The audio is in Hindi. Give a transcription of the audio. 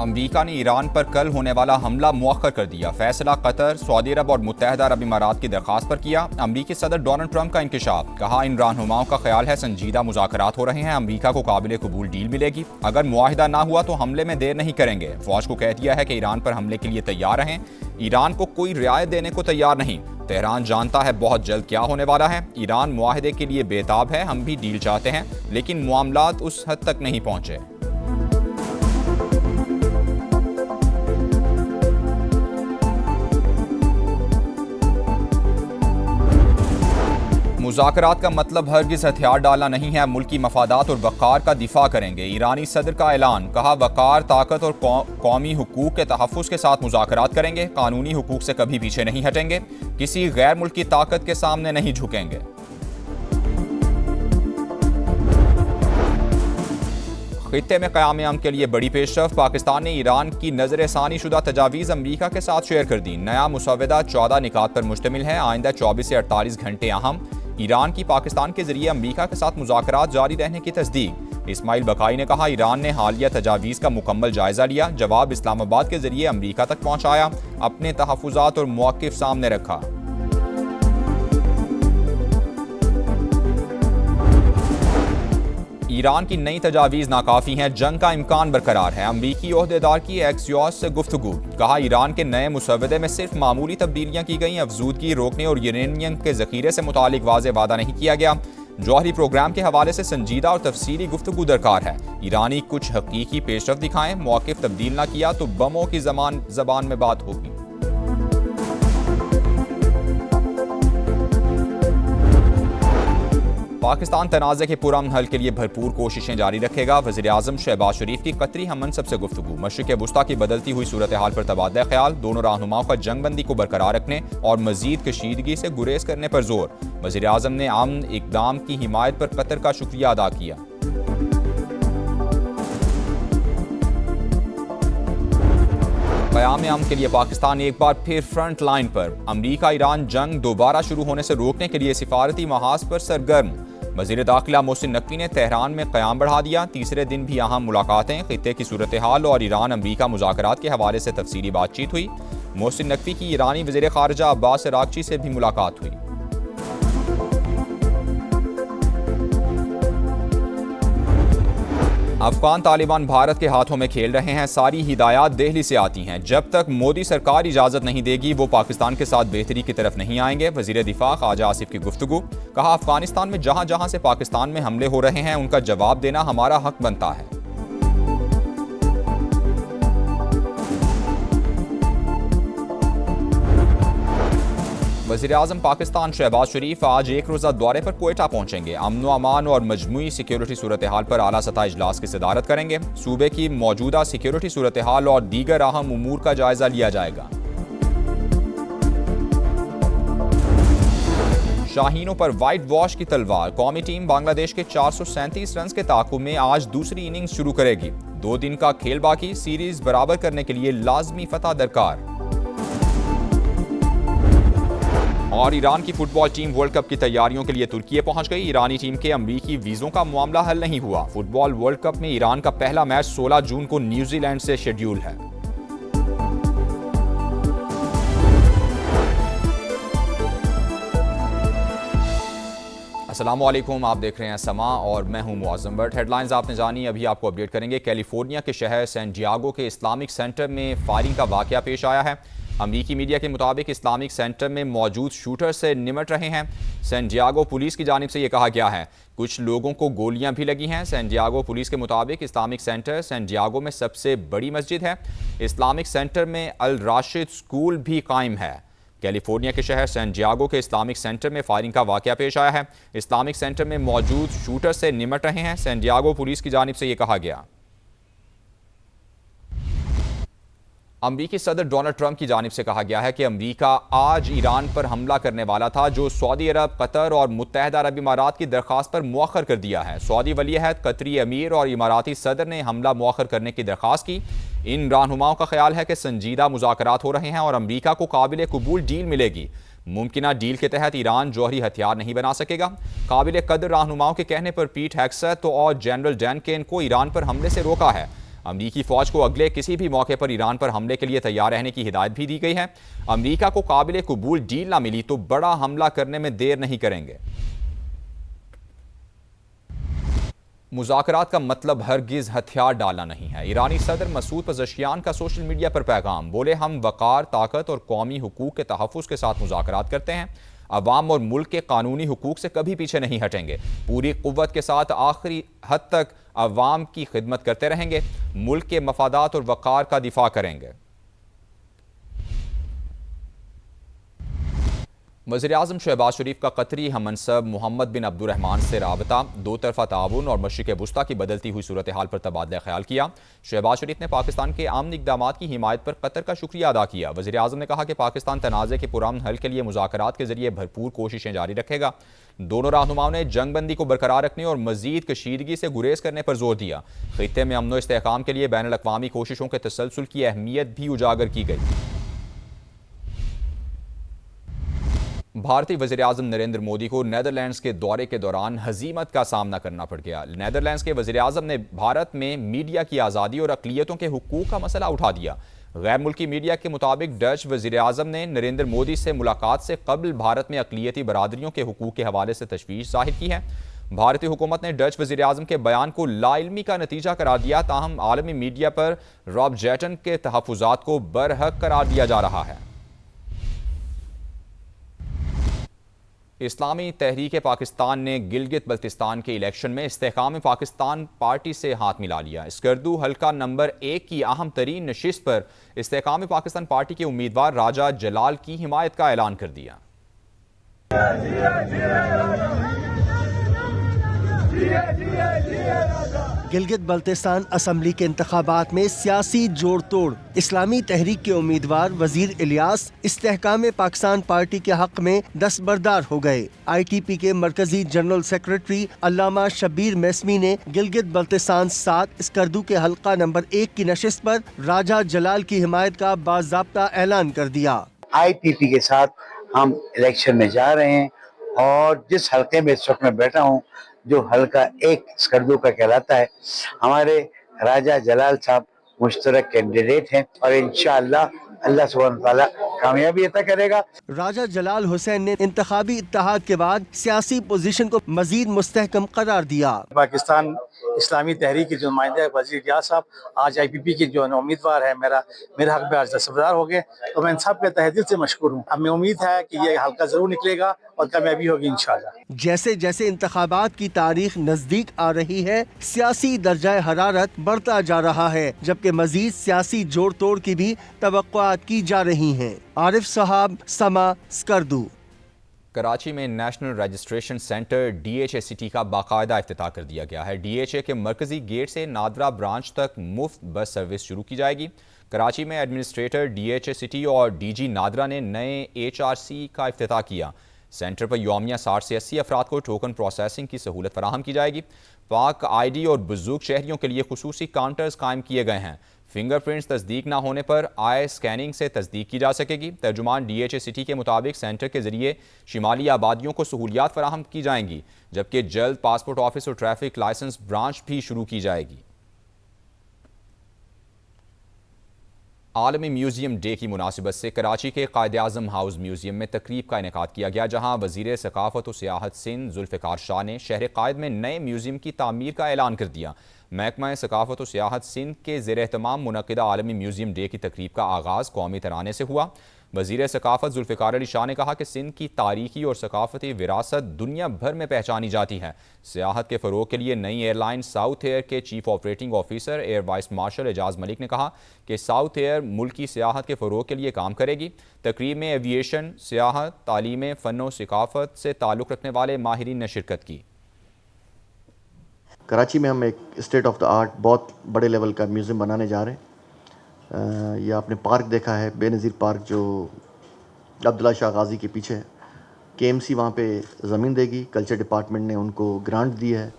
अमरीका ने ईरान पर कल होने वाला हमला मुअख्खर कर दिया। फैसला कतर, सऊदी अरब और मुत्तहदा अरब इमारात की दरख्वास्त पर किया। अमरीकी सदर डोनाल्ड ट्रंप का इंकशाफ। कहा, इन रहनुमाओं का ख्याल है संजीदा मुज़ाकरात हो रहे हैं, अमरीका को काबिल कबूल डील मिलेगी। अगर मुआहिदा ना हुआ तो हमले में देर नहीं करेंगे। फौज को कह दिया है कि ईरान पर हमले के लिए तैयार रहें। ईरान को कोई रियायत देने को तैयार नहीं। तेहरान जानता है बहुत जल्द क्या होने वाला है। ईरान मुआहिदे के लिए बेताब है। हम भी डील चाहते हैं, लेकिन मामलात उस हद तक नहीं पहुंचे। मुज़ाकरात का मतलब हरगिज़ हथियार डालना नहीं है, मुल्की मफादात और वक़ार का दिफा करेंगे। ईरानी सदर का ऐलान। कहा, वक़ार, ताकत और कौमी हुकूक के तहफ़्फ़ुज़ के साथ मुज़ाकरात करेंगे। कानूनी हुकूक से कभी पीछे नहीं हटेंगे। किसी गैर मुल्की ताकत के सामने नहीं झुकेंगे। खित्ते में क़याम अमन के लिए बड़ी पेशरफ़। पाकिस्तान ने ईरान की नज़रसानी शुदा तजावीज़ अमरीका के साथ शेयर कर दी। नया मुसव्वदा 14 निकात पर मुश्तमिल है। आइंदा 24 से 48 घंटे अहम। ईरान की पाकिस्तान के जरिए अमरीका के साथ मुज़ाकरात जारी रहने की तस्दीक। इस्माइल बकाई ने कहा, ईरान ने हालिया तजावीज़ का मुकम्मल जायज़ा लिया। जवाब इस्लामाबाद के जरिए अमरीका तक पहुँचाया। अपने तहफ़्फ़ुज़ात और मौक़िफ़ सामने रखा। ईरान की नई तजावीज़ नाकाफ़ी हैं, जंग का इम्कान बरकरार है। अमरीकी ओहदेदार की एक्सियोस से गुफ्तगू। कहा, ईरान के नए मुसव्वदे में सिर्फ मामूली तब्दीलियाँ की गई। अफजूदगी रोकने और यूरेनियम के ज़ख़ीरे से मुतालिक वाज़ेह वादा नहीं किया गया। जौहरी प्रोग्राम के हवाले से संजीदा और तफसीली गुफ्तगू दरकार है। ईरानी कुछ हकीकी पेशरफ़्त दिखाएं, मौक़िफ़ तब्दील ना किया तो बमों की ज़बान में बात होगी। पाकिस्तान तनाज़े के पुरअमन हल के लिए भरपूर कोशिशें जारी रखेगा। वज़ीर-ए-आज़म शहबाज शरीफ की कतरी हममनसब से गुफ्तगू। मशरिक़ वुस्ता की बदलती हुई सूरत हाल पर तबादला ख्याल। दोनों रहनुमाओं का जंगबंदी को बरकरार रखने और मज़ीद कशीदगी से गुरेज करने पर जोर। वज़ीर-ए-आज़म ने अमन इक़दाम की हिमायत पर कतर का शुक्रिया अदा किया। क़याम अमन के लिए पाकिस्तान एक बार फिर फ्रंट लाइन पर। अमरीका ईरान जंग दोबारा शुरू होने से रोकने के लिए सिफारती महाज पर सरगर्म। वज़ीर दाखिला मोहसिन नकवी ने तेहरान में क़याम बढ़ा दिया। तीसरे दिन भी अहम मुलाकातें। खित्ते की सूरत हाल और ईरान अमरीका मुज़ाकरात के हवाले से तफसीली बातचीत हुई। मोहसिन नकवी की ईरानी वज़ीर ख़ारिजा अब्बास अराग़ची से भी मुलाकात हुई। अफगान तालिबान भारत के हाथों में खेल रहे हैं। सारी हिदायत दिल्ली से आती हैं। जब तक मोदी सरकार इजाज़त नहीं देगी वो पाकिस्तान के साथ बेहतरी की तरफ नहीं आएंगे। वज़ीर दिफा ख्वाजा आसिफ की गुफ्तगू। कहा, अफगानिस्तान में जहां जहां से पाकिस्तान में हमले हो रहे हैं उनका जवाब देना हमारा हक बनता है। वज़ीर-ए-आज़म पाकिस्तान शहबाज शरीफ आज एक रोज़ा दौरे पर कोयटा पहुंचेंगे। अमन व अमान और मजमूई सिक्योरिटी सूरत हाल पर आला सतह इजलास की सदारत करेंगे। सूबे की मौजूदा सिक्योरिटी सूरत हाल और दीगर अहम उमूर का जायजा लिया जाएगा। शाहीनों पर वाइट वॉश की तलवार। कौमी टीम बांग्लादेश के 437 रन के ताक़ुब में आज दूसरी इनिंग्स शुरू करेगी। 2 दिन का खेल बाकी। सीरीज बराबर करने के लिए लाजमी फतह दरकार। और ईरान की फुटबॉल टीम वर्ल्ड कप की तैयारियों के लिए तुर्की पहुंच गई। ईरानी टीम के अमरीकी वीज़ों का मामला हल नहीं हुआ। फुटबॉल वर्ल्ड कप में ईरान का पहला मैच 16 जून को न्यूजीलैंड से शेड्यूल है। अस्सलाम वालेकुम, आप देख रहे हैं समा और मैं हूं मुअज़्ज़म बट। हेडलाइंस आपने जानी, अभी आपको अपडेट करेंगे। कैलिफोर्निया के शहर सैन डियागो के इस्लामिक सेंटर में फायरिंग का वाक़या पेश आया है। अमरीकी मीडिया के मुताबिक इस्लामिक सेंटर में मौजूद शूटर से निमट रहे हैं। सैन डियागो पुलिस की जानिब से ये कहा गया है कुछ लोगों को गोलियां भी लगी हैं। सैन डियागो पुलिस के मुताबिक इस्लामिक सेंटर सैन डियागो में सबसे बड़ी मस्जिद है। इस्लामिक सेंटर में अल राशिद स्कूल भी कायम है। कैलिफोर्निया के शहर सैन डियागो के इस्लामिक सेंटर में फायरिंग का वाक़या पेश आया है। इस्लामिक सेंटर में मौजूद शूटर से निमट रहे हैं। सैन डियागो पुलिस की जानिब से ये कहा गया। अमरीकी सदर डोनाल्ड ट्रंप की जानिब से कहा गया है कि अमरीका आज ईरान पर हमला करने वाला था, जो सऊदी अरब, कतर और मुत्तहदा अरब इमारात की दरख्वास्त पर मुअख्खर कर दिया है। सऊदी वलीअहद, कतरी अमीर और इमाराती सदर ने हमला मुअख्खर करने की दरख्वास्त की। इन रहनुमाओं का ख्याल है कि संजीदा मुज़ाकरात हो रहे हैं और अमरीका को काबिल कबूल डील मिलेगी। मुमकिना डील के तहत ईरान जौहरी हथियार नहीं बना सकेगा। काबिल कदर रहनुमाओं के कहने पर पीट हेग्सेथ और जनरल डैन केन को ईरान पर हमले से रोका है। अमरीकी फ़ौज को अगले किसी भी मौके पर ईरान पर हमले के लिए तैयार रहने की हिदायत भी दी गई है। अमरीका को काबिल कबूल डील ना मिली तो बड़ा हमला करने में देर नहीं करेंगे। मुज़ाकरात का मतलब हरगिज़ हथियार डालना नहीं है। ईरानी सदर मसूद पज़ेश्कियान का सोशल मीडिया पर पैगाम, बोले हम वक़ार, ताकत और कौमी हुकूक के तहफ़्फ़ुज़ के साथ मुज़ाकरात करते हैं। अवाम और मुल्क के कानूनी हुकूक से कभी पीछे नहीं हटेंगे। पूरी क़ुव्वत के साथ आखिरी हद तक अवाम की खिदमत करते रहेंगे। मुल्क के मफादात और वक़ार का दिफा करेंगे। वज़ीर-ए-आज़म शहबाज शरीफ का कतरी हममनसब मोहम्मद बिन अब्दुर्रहमान से राबता, दो तरफ़ा ताउन और मशरिक़ वुस्ता की बदलती हुई सूरत हाल पर तबादला ख्याल किया। शहबाज शरीफ ने पाकिस्तान के अमन इक़दामात की हिमायत पर कतर का शुक्रिया अदा किया। वज़ीर-ए-आज़म ने कहा कि पाकिस्तान तनाज़े के पुरअमन हल के लिए मुज़ाकरात के ज़रिए भरपूर कोशिशें जारी रखेगा। दोनों रहनुमाओं ने जंगबंदी को बरकरार रखने और मज़ीद कशीदगी से गुरेज करने पर जोर दिया। ख़ित्ते में अमन व इस्तेहकाम के लिए बैनुल अक़वामी कोशिशों के तसलसल की अहमियत भी उजागर की गई। भारतीय वज़ीर-ए-आज़म नरेंद्र मोदी को नीदरलैंड्स के दौरे के दौरान हज़ीमत का सामना करना पड़ गया। नीदरलैंड्स के वज़ीर-ए-आज़म ने भारत में मीडिया की आज़ादी और अक़लियतों के हुकूक का मसला उठा दिया। गैर मुल्की मीडिया के मुताबिक डच वज़ीर-ए-आज़म ने नरेंद्र मोदी से मुलाकात से कबल भारत में अक़लियती बरादरियों के हुकूक के हवाले से तशवीश ज़ाहिर की है। भारतीय हुकूमत ने डच वज़ीर-ए-आज़म के बयान को लाइल्मी का नतीजा करार दिया। ताहम आलमी मीडिया पर रॉब जेटन के तहफ़्फ़ुज़ात को बरहक करार दिया जा रहा है। इस्लामी तहरीक पाकिस्तान ने गिलगित बल्तिस्तान के इलेक्शन में इस्तेहकाम पाकिस्तान पार्टी से हाथ मिला लिया। स्कर्दू हल्का नंबर 1 की अहम तरीन नशिस्त पर इस्तेहकाम पाकिस्तान पार्टी के उम्मीदवार राजा जलाल की हिमायत का ऐलान कर दिया। गिलगित बल्तिस्तान असम्बली के इंतखाबात में सियासी जोड़ तोड़, इस्लामी तहरीक के उम्मीदवार वजीर इलियास इस्तेहकाम पाकिस्तान पार्टी के हक में दस्तबरदार हो गए। ITP के मरकजी जनरल सेक्रेटरी अल्लामा शब्बीर मेस्मी ने गिलगित बल्तिस्तान 7 स्कर्दू के हल्का नंबर 1 की नशिस्त पर राजा जलाल की हिमायत का बाज़ाब्ता ऐलान कर दिया। IPP के साथ हम इलेक्शन में जा रहे हैं और जिस हल्के में इस वक्त मैं बैठा हूँ, जो हल्का 1 स्कर्दू का कहलाता है, हमारे राजा जलाल साहब मुश्तरक कैंडिडेट हैं और इंशाअल्लाह अल्लाह सुब्हान तआला कामयाबी अता करेगा। राजा जलाल हुसैन ने इंतखाबी इत्तेहाद के बाद सियासी पोजीशन को मजीद मुस्तहकम करार दिया। पाकिस्तान इस्लामी तहरीक के जो नुमाइंदे वज़ीर इलियास साहब आज IPP के जो उम्मीदवार है, मेरे हक में आज दस्तबरदार हो गए, तो मैं इन सब के तहे दिल से मशकूर हूँ। हमें उम्मीद है कि ये हल्का जरूर निकलेगा और कामयाबी होगी इंशाअल्लाह। जैसे जैसे इंतखाबात की तारीख नजदीक आ रही है, सियासी दर्जाए हरारत बढ़ता जा रहा है, जबकि मजीद सियासी जोड़ तोड़ की भी तवक्कुआत की जा रही हैं। आरिफ साहब, समा, स्कर्दू। कराची में national registration centre DHA city का बाकायदा इफ्तिताह कर दिया गया है। DHA के मरकजी गेट से नादरा ब्रांच तक मुफ्त बस सर्विस शुरू की जाएगी। कराची में एडमिनिस्ट्रेटर DHA सिटी और DG नादरा ने नए HRC का इफ्तिताह किया। सेंटर पर यौमिया 60 से 80 अफराद को टोकन प्रोसेसिंग की सहूलत फराहम की जाएगी। पाक ID और बुजुर्ग शहरियों के लिए खुसूसी काउंटर्स कायम किए गए हैं। फिंगरप्रिंट्स तस्दीक ना होने पर आई स्कैनिंग से तस्दीक की जा सकेगी। तर्जुमान DHA सिटी के मुताबिक सेंटर के जरिए शिमाली आबादियों को सहूलियात फराहम की जाएंगी, जबकि जल्द पासपोर्ट ऑफिस और ट्रैफिक लाइसेंस ब्रांच भी शुरू की जाएगी। आलमी म्यूजियम डे की मुनासिबत से कराची के कायद-ए-आज़म हाउस म्यूजियम में तकरीब का इनेकाद किया गया, जहां वज़ीर सकाफ़त और सियाहत सिंध जुल्फ़िकार शाह ने शहर कायद में नए म्यूजियम की तामीर का ऐलान कर दिया। महकमा सकाफ़त और सियाहत सिंध के ज़ेर एहतमाम मुनक़िदा आलमी म्यूजियम डे की तकरीब का आगाज़ कौमी तराने से हुआ। वज़ीर सकाफ़त जुल्फ़िकार अली शाह ने कहा कि सिंध की तारीखी और सकाफ़ती विरासत दुनिया भर में पहचानी जाती है। सियाहत के फ़रोग़ के लिए नई एयरलाइन साउथ एयर के chief operating officer Air Vice Marshal Ejaz Malik ने कहा कि साउथ एयर मुल्क की सियाहत के फ़रोग़ के लिए काम करेगी। तकरीब में एविएशन, सियाहत, तालीम, फ़न व सकाफ़त से ताल्लुक़ रखने वाले माहिरीन ने शिरकत की। कराची में हम एक स्टेट ऑफ द आर्ट बहुत बड़े लेवल का म्यूज़ियम बनाने जा रहे हैं। ये आपने पार्क देखा है, बेनज़ीर पार्क, जो अब्दुल्ला शाह गाज़ी के पीछे है। KMC वहाँ पे ज़मीन देगी, कल्चर डिपार्टमेंट ने उनको ग्रांट दी है।